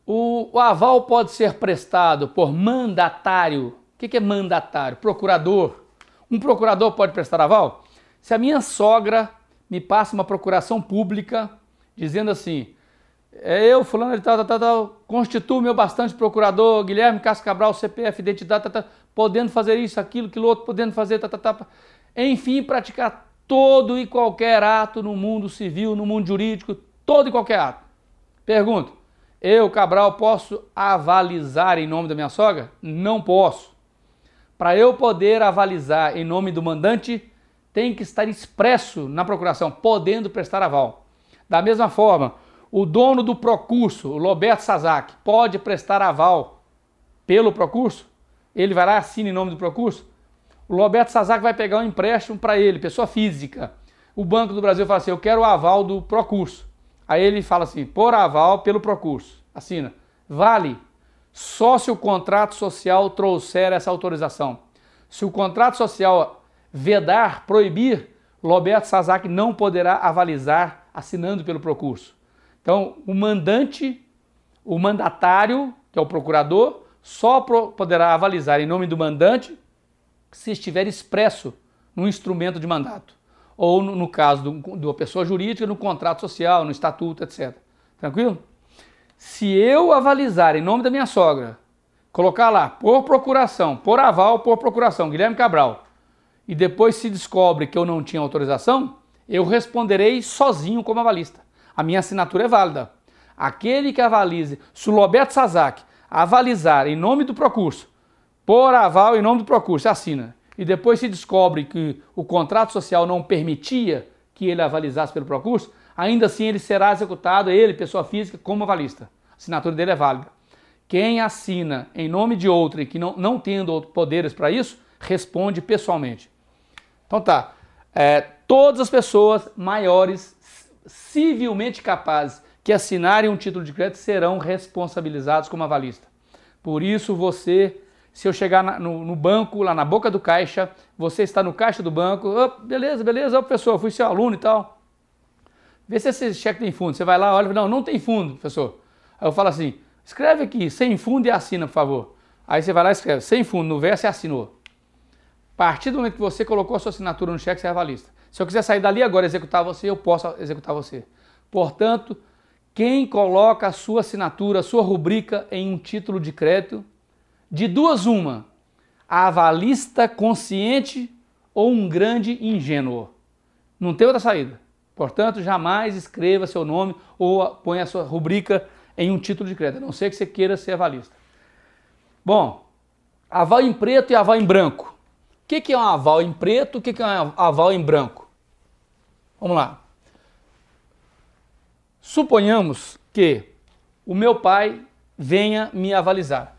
O aval pode ser prestado por mandatário. O que é mandatário? Procurador. Um procurador pode prestar aval? Se a minha sogra me passa uma procuração pública dizendo assim, eu, fulano de tal, constituo meu bastante procurador, Guilherme Castro Cabral, CPF, identidade, podendo fazer isso, aquilo, aquilo outro, podendo fazer, enfim, praticar todo e qualquer ato no mundo civil, no mundo jurídico, todo e qualquer ato. Pergunto, eu, Cabral, posso avalizar em nome da minha sogra? Não posso. Para eu poder avalizar em nome do mandante, tem que estar expresso na procuração, podendo prestar aval. Da mesma forma, o dono do Procurso, o Roberto Sazak, pode prestar aval pelo Procurso? Ele vai lá e assina em nome do Procurso? O Roberto Sazak vai pegar um empréstimo para ele, pessoa física. O Banco do Brasil fala assim, eu quero o aval do Procurso. Aí ele fala assim, por aval pelo Procurso. Assina. Vale só se o contrato social trouxer essa autorização. Se o contrato social vedar, proibir, Roberto Sazak não poderá avalizar assinando pelo Procurso. Então, o mandante, o mandatário, que é o procurador, só poderá avalizar em nome do mandante se estiver expresso no instrumento de mandato. Ou, no caso de uma pessoa jurídica, no contrato social, no estatuto, etc. Tranquilo? Se eu avalizar em nome da minha sogra, colocar lá, por procuração, por aval, por procuração, Guilherme Cabral, e depois se descobre que eu não tinha autorização, eu responderei sozinho como avalista. A minha assinatura é válida. Aquele que avalize, se o Roberto Sazak avalizar em nome do Procurso, por aval em nome do Procurso, assina. E depois se descobre que o contrato social não permitia que ele avalizasse pelo Procurso, ainda assim ele será executado, ele, pessoa física, como avalista. A assinatura dele é válida. Quem assina em nome de outro e que não tendo poderes para isso, responde pessoalmente. Então tá, todas as pessoas maiores civilmente capazes que assinarem um título de crédito serão responsabilizados como avalista. Por isso você, se eu chegar no banco, lá na boca do caixa, você está no caixa do banco, beleza, professor, fui seu aluno e tal. Vê se esse cheque tem fundo. Você vai lá, olha, não tem fundo, professor. Aí eu falo assim, escreve aqui, sem fundo e assina, por favor. Aí você vai lá e escreve, sem fundo, no verso e assinou. A partir do momento que você colocou a sua assinatura no cheque, você é avalista. Se eu quiser sair dali agora e executar você, eu posso executar você. Portanto, quem coloca a sua assinatura, a sua rubrica em um título de crédito, de duas uma, avalista consciente ou um grande ingênuo. Não tem outra saída. Portanto, jamais escreva seu nome ou ponha a sua rubrica em um título de crédito, a não ser que você queira ser avalista. Bom, aval em preto e aval em branco. O que é um aval em preto? O que é um aval em branco? Vamos lá. Suponhamos que o meu pai venha me avalizar.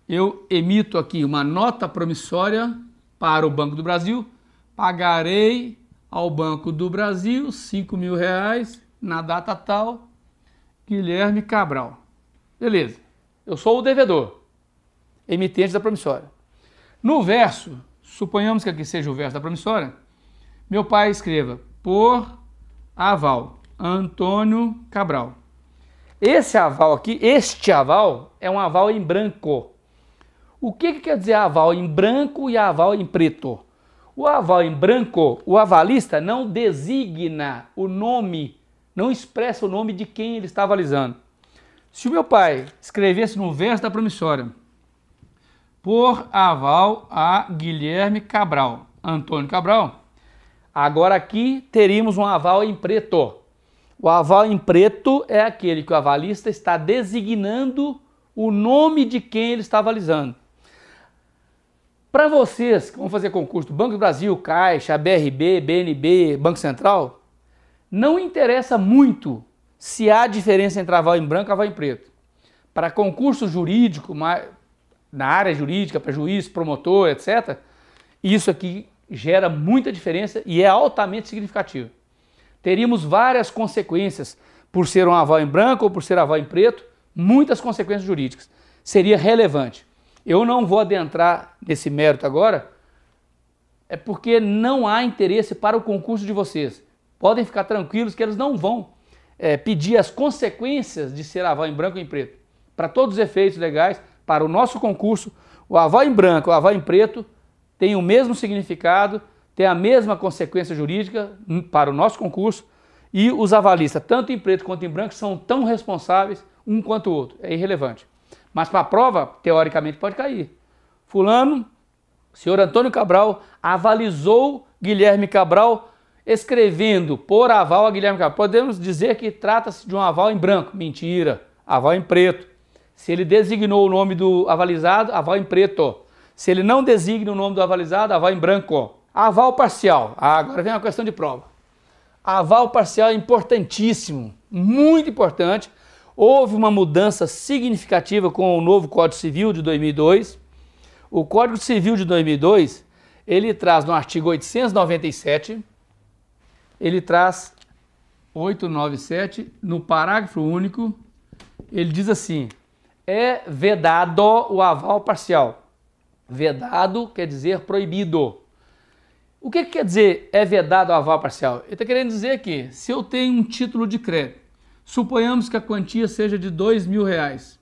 Eu emito aqui uma nota promissória para o Banco do Brasil, pagarei ao Banco do Brasil R$5.000 na data tal, Guilherme Cabral. Beleza, eu sou o devedor, emitente da promissória. No verso, suponhamos que aqui seja o verso da promissória, meu pai escreva, por aval, Antônio Cabral. Esse aval aqui, este aval, é um aval em branco. O que quer dizer aval em branco e aval em preto? O aval em branco, o avalista não designa o nome, não expressa o nome de quem ele está avalizando. Se o meu pai escrevesse no verso da promissória, por aval a Guilherme Cabral, Antônio Cabral, agora aqui teríamos um aval em preto. O aval em preto é aquele que o avalista está designando o nome de quem ele está avalizando. Para vocês que vão fazer concurso do Banco do Brasil, Caixa, BRB, BNB, Banco Central, não interessa muito se há diferença entre aval em branco e aval em preto. Para concurso jurídico, na área jurídica, para juiz, promotor, etc., isso aqui gera muita diferença e é altamente significativo. Teríamos várias consequências por ser um aval em branco ou por ser aval em preto, muitas consequências jurídicas. Seria relevante. Eu não vou adentrar nesse mérito agora, é porque não há interesse para o concurso de vocês. Podem ficar tranquilos que eles não vão pedir as consequências de ser aval em branco ou em preto. para todos os efeitos legais, para o nosso concurso, o aval em branco e o aval em preto tem o mesmo significado, tem a mesma consequência jurídica para o nosso concurso, e os avalistas, tanto em preto quanto em branco, são tão responsáveis um quanto o outro. É irrelevante. Mas para a prova, teoricamente, pode cair. Fulano, senhor Antônio Cabral, avalizou Guilherme Cabral, escrevendo por aval a Guilherme Cabral. Podemos dizer que trata-se de um aval em branco. Mentira. Aval em preto. Se ele designou o nome do avalizado, aval em preto. Se ele não designa o nome do avalizado, aval em branco. Aval parcial. Agora vem uma questão de prova. Aval parcial é importantíssimo, muito importante. Houve uma mudança significativa com o novo Código Civil de 2002. O Código Civil de 2002, ele traz no artigo 897, ele traz 897, no parágrafo único, ele diz assim: é vedado o aval parcial. Vedado quer dizer proibido. O que quer dizer é vedado o aval parcial? Ele está querendo dizer que se eu tenho um título de crédito, suponhamos que a quantia seja de R$2.000.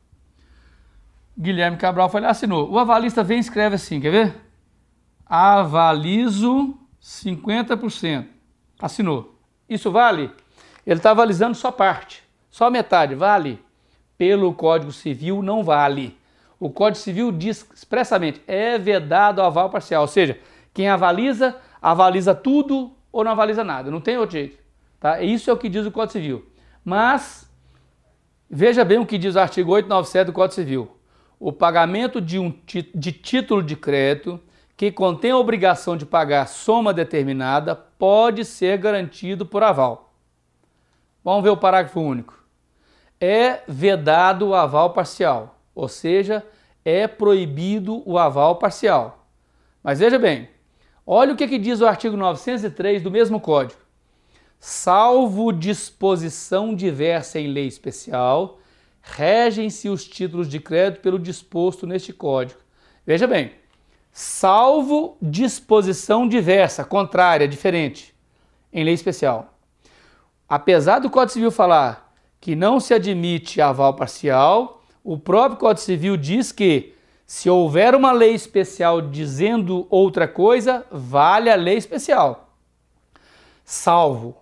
Guilherme Cabral foi lá e assinou. O avalista vem e escreve assim, quer ver? Avalizo 50%. Assinou. Isso vale? Ele está avalizando só parte, só metade. Vale? Pelo Código Civil não vale. O Código Civil diz expressamente, é vedado o aval parcial. Ou seja, quem avaliza, avaliza tudo ou não avaliza nada. Não tem outro jeito. Tá? Isso é o que diz o Código Civil. Mas, veja bem o que diz o artigo 897 do Código Civil. O pagamento de título de crédito que contém a obrigação de pagar soma determinada pode ser garantido por aval. Vamos ver o parágrafo único. É vedado o aval parcial, ou seja, é proibido o aval parcial. Mas veja bem, olha o que diz o artigo 903 do mesmo Código. Salvo disposição diversa em lei especial, regem-se os títulos de crédito pelo disposto neste Código. Veja bem, salvo disposição diversa, contrária, diferente, em lei especial. Apesar do Código Civil falar que não se admite aval parcial, o próprio Código Civil diz que se houver uma lei especial dizendo outra coisa, vale a lei especial. Salvo,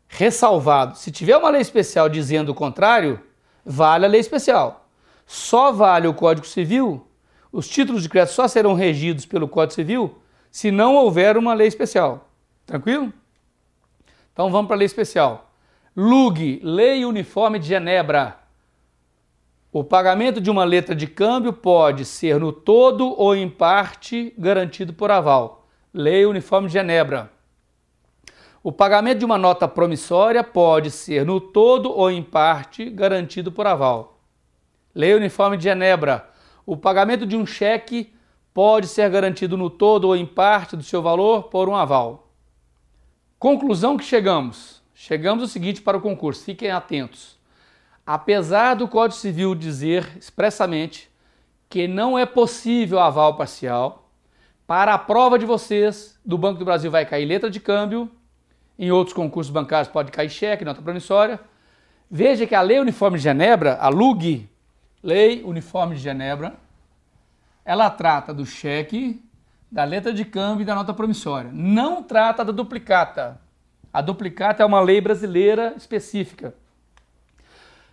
ressalvado, se tiver uma lei especial dizendo o contrário, vale a lei especial. Só vale o Código Civil, os títulos de crédito só serão regidos pelo Código Civil se não houver uma lei especial. Tranquilo? Então vamos para a lei especial. LUG, Lei Uniforme de Genebra. O pagamento de uma letra de câmbio pode ser no todo ou em parte garantido por aval. Lei Uniforme de Genebra. O pagamento de uma nota promissória pode ser no todo ou em parte garantido por aval. Lei Uniforme de Genebra. O pagamento de um cheque pode ser garantido no todo ou em parte do seu valor por um aval. Conclusão que chegamos. Chegamos ao seguinte para o concurso, fiquem atentos. Apesar do Código Civil dizer expressamente que não é possível aval parcial, para a prova de vocês, do Banco do Brasil vai cair letra de câmbio, em outros concursos bancários pode cair cheque, nota promissória. Veja que a Lei Uniforme de Genebra, a LUG, Lei Uniforme de Genebra, ela trata do cheque, da letra de câmbio e da nota promissória. Não trata da duplicata. A duplicata é uma lei brasileira específica.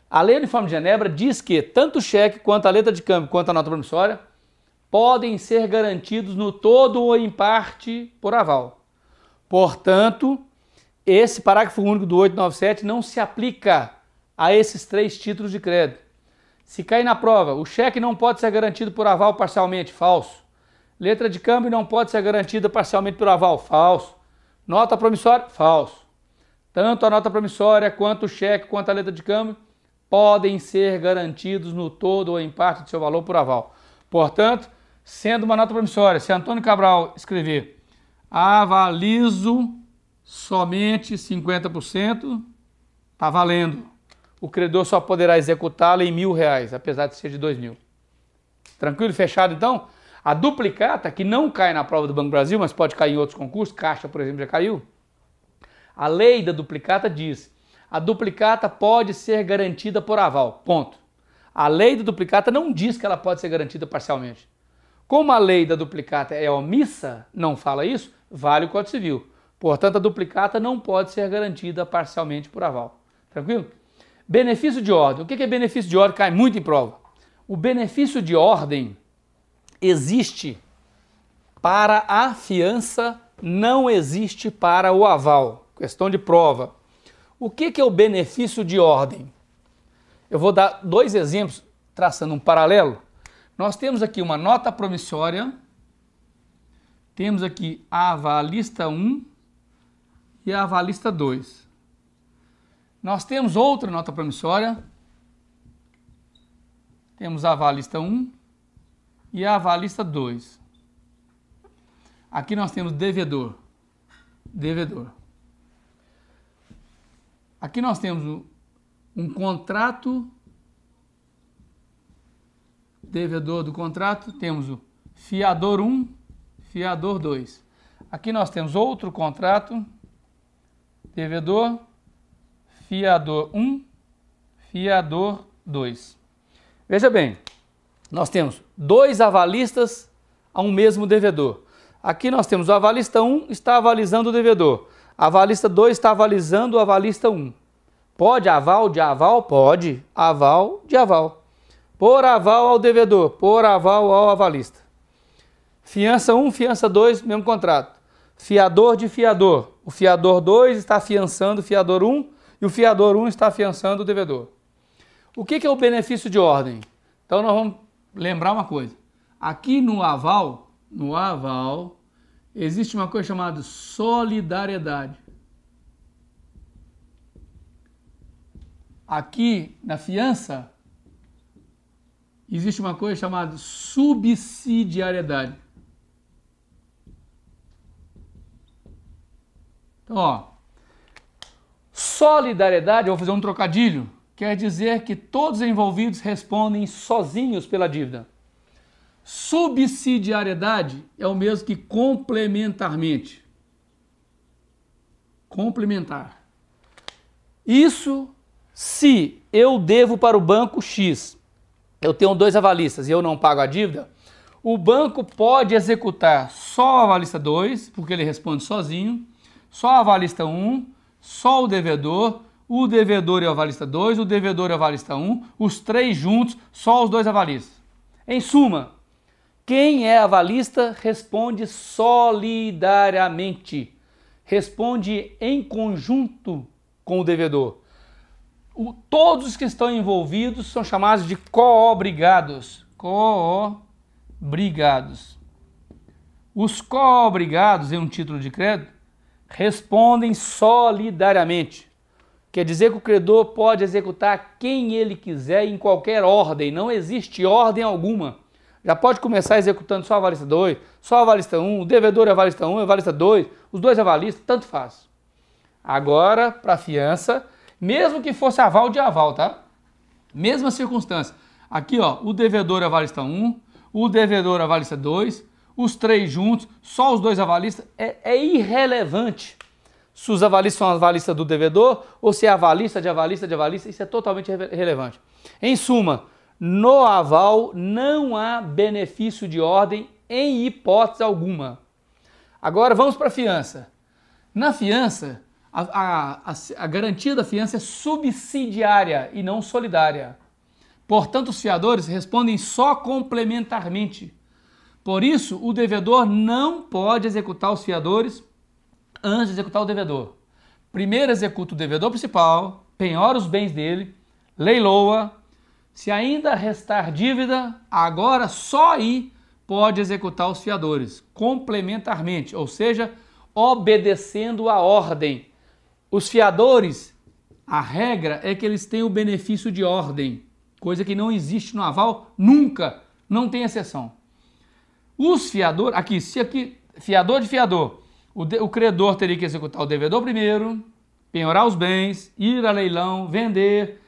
A Lei Uniforme de Genebra diz que tanto o cheque, quanto a letra de câmbio, quanto a nota promissória podem ser garantidos no todo ou em parte por aval. Portanto, esse parágrafo único do 897 não se aplica a esses três títulos de crédito. Se cair na prova, o cheque não pode ser garantido por aval parcialmente, falso. Letra de câmbio não pode ser garantida parcialmente por aval, falso. Nota promissória, falso. Tanto a nota promissória, quanto o cheque, quanto a letra de câmbio podem ser garantidos no todo ou em parte do seu valor por aval. Portanto, sendo uma nota promissória, se Antônio Cabral escrever avalizo somente 50%, está valendo. O credor só poderá executá-la em R$1.000, apesar de ser de 2.000. Tranquilo? Fechado então? A duplicata, que não cai na prova do Banco do Brasil, mas pode cair em outros concursos, Caixa, por exemplo, já caiu. A lei da duplicata diz: a duplicata pode ser garantida por aval, ponto. A lei da duplicata não diz que ela pode ser garantida parcialmente. Como a lei da duplicata é omissa, não fala isso, vale o Código Civil. Portanto, a duplicata não pode ser garantida parcialmente por aval. Tranquilo? Benefício de ordem. O que é benefício de ordem? Cai muito em prova. O benefício de ordem existe para a fiança, não existe para o aval. Questão de prova. O que é o benefício de ordem? Eu vou dar dois exemplos, traçando um paralelo. Nós temos aqui uma nota promissória, temos aqui a avalista 1 e a avalista 2. Nós temos outra nota promissória, temos a avalista 1 e a avalista 2. Aqui nós temos devedor. Aqui nós temos um contrato, devedor do contrato, temos o fiador 1, fiador 2. Aqui nós temos outro contrato, devedor, fiador 1, fiador 2. Veja bem, nós temos dois avalistas a um mesmo devedor. Aqui nós temos o avalista 1 está avalizando o devedor. A avalista 2 está avalizando o avalista 1. Pode aval de aval? Pode. Aval de aval. Por aval ao devedor, por aval ao avalista. Fiança 1, fiança 2, mesmo contrato. Fiador de fiador. O fiador 2 está afiançando o fiador 1 e o fiador 1 está afiançando o devedor. O que é o benefício de ordem? Então nós vamos lembrar uma coisa. Aqui no aval, existe uma coisa chamada solidariedade. Aqui na fiança, existe uma coisa chamada subsidiariedade. Então, ó, solidariedade, eu vou fazer um trocadilho, quer dizer que todos os envolvidos respondem sozinhos pela dívida. Subsidiariedade é o mesmo que complementarmente. Complementar. Isso se eu devo para o banco X, eu tenho dois avalistas e eu não pago a dívida, o banco pode executar só a avalista 2, porque ele responde sozinho, só a avalista 1, só o devedor e o avalista 2, o devedor e o avalista 1, os três juntos, só os dois avalistas. Em suma, quem é avalista responde solidariamente, responde em conjunto com o devedor. Todos os que estão envolvidos são chamados de coobrigados. Coobrigados. Os coobrigados em um título de crédito respondem solidariamente. Quer dizer que o credor pode executar quem ele quiser em qualquer ordem, não existe ordem alguma. Já pode começar executando só a avalista 2, só a avalista 1, o devedor é a avalista 1, a avalista 2, os dois avalistas, tanto faz. Agora, para a fiança, mesmo que fosse aval de aval, tá? Mesma circunstância. Aqui, ó, o devedor é a avalista 1, o devedor é a avalista 2, os três juntos, só os dois avalistas, é irrelevante se os avalistas são avalistas do devedor ou se é avalista de avalista de avalista, isso é totalmente irrelevante. Em suma, no aval não há benefício de ordem em hipótese alguma. Agora vamos para a fiança. Na fiança, a garantia da fiança é subsidiária e não solidária. Portanto, os fiadores respondem só complementarmente. Por isso, o devedor não pode executar os fiadores antes de executar o devedor. Primeiro executa o devedor principal, penhora os bens dele, leiloa. Se ainda restar dívida, agora só aí pode executar os fiadores, complementarmente, ou seja, obedecendo a ordem. Os fiadores, a regra é que eles têm o benefício de ordem, coisa que não existe no aval, nunca, não tem exceção. Os fiadores, fiador de fiador, o credor teria que executar o devedor primeiro, penhorar os bens, ir a leilão, vender,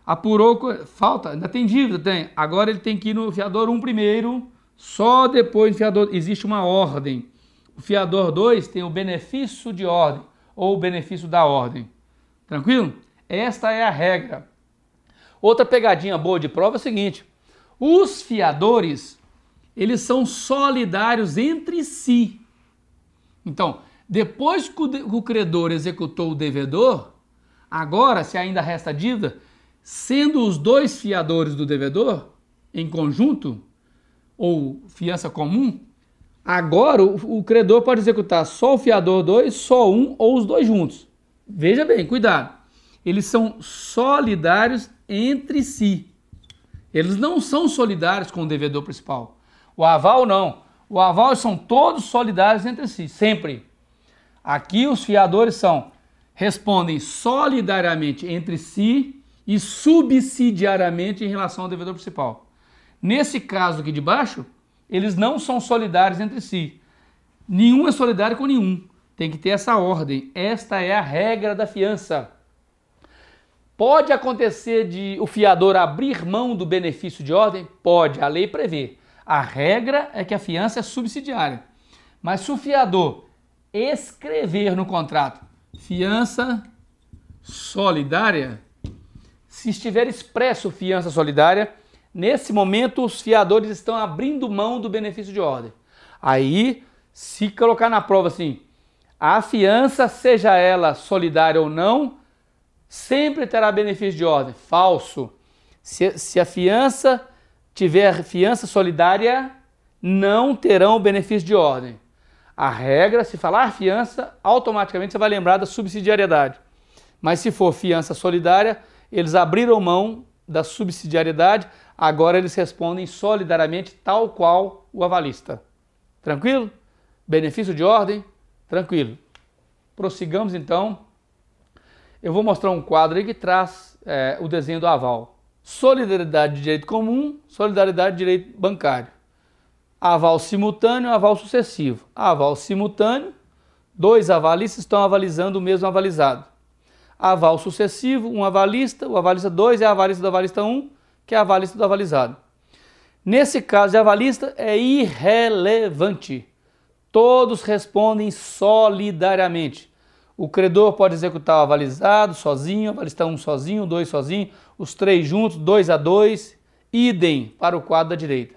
apurou, falta, ainda tem dívida, tem. Agora ele tem que ir no fiador 1 primeiro, só depois do fiador, existe uma ordem. O fiador 2 tem o benefício de ordem, ou o benefício da ordem. Tranquilo? Esta é a regra. Outra pegadinha boa de prova é o seguinte: os fiadores, eles são solidários entre si. Então, depois que o credor executou o devedor, agora, se ainda resta dívida, sendo os dois fiadores do devedor, em conjunto, ou fiança comum, agora o credor pode executar só o fiador 2, só um ou os dois juntos. Veja bem, cuidado. Eles são solidários entre si. Eles não são solidários com o devedor principal. O aval não. O aval são todos solidários entre si, sempre. Aqui os fiadores respondem solidariamente entre si e subsidiariamente em relação ao devedor principal. Nesse caso aqui de baixo, eles não são solidários entre si. Nenhum é solidário com nenhum. Tem que ter essa ordem. Esta é a regra da fiança. Pode acontecer de o fiador abrir mão do benefício de ordem? Pode, a lei prevê. A regra é que a fiança é subsidiária. Mas se o fiador escrever no contrato fiança solidária, se estiver expresso fiança solidária, nesse momento os fiadores estão abrindo mão do benefício de ordem. Aí, se colocar na prova assim, a fiança, seja ela solidária ou não, sempre terá benefício de ordem. Falso. Se a fiança tiver fiança solidária, não terão benefício de ordem. A regra, se falar fiança, automaticamente você vai lembrar da subsidiariedade. Mas se for fiança solidária, eles abriram mão da subsidiariedade, agora eles respondem solidariamente, tal qual o avalista. Tranquilo? Benefício de ordem? Tranquilo. Prossigamos então. Eu vou mostrar um quadro aí que traz o desenho do aval. Solidariedade de direito comum, solidariedade de direito bancário. Aval simultâneo, aval sucessivo. Aval simultâneo, dois avalistas estão avalizando o mesmo avalizado. Aval sucessivo, um avalista, o avalista 2 é a avalista do avalista 1, que é a avalista do avalizado. Nesse caso de avalista é irrelevante. Todos respondem solidariamente. O credor pode executar o avalizado sozinho, o avalista 1 sozinho, 2 sozinho, os três juntos, 2 a 2, idem para o quadro da direita.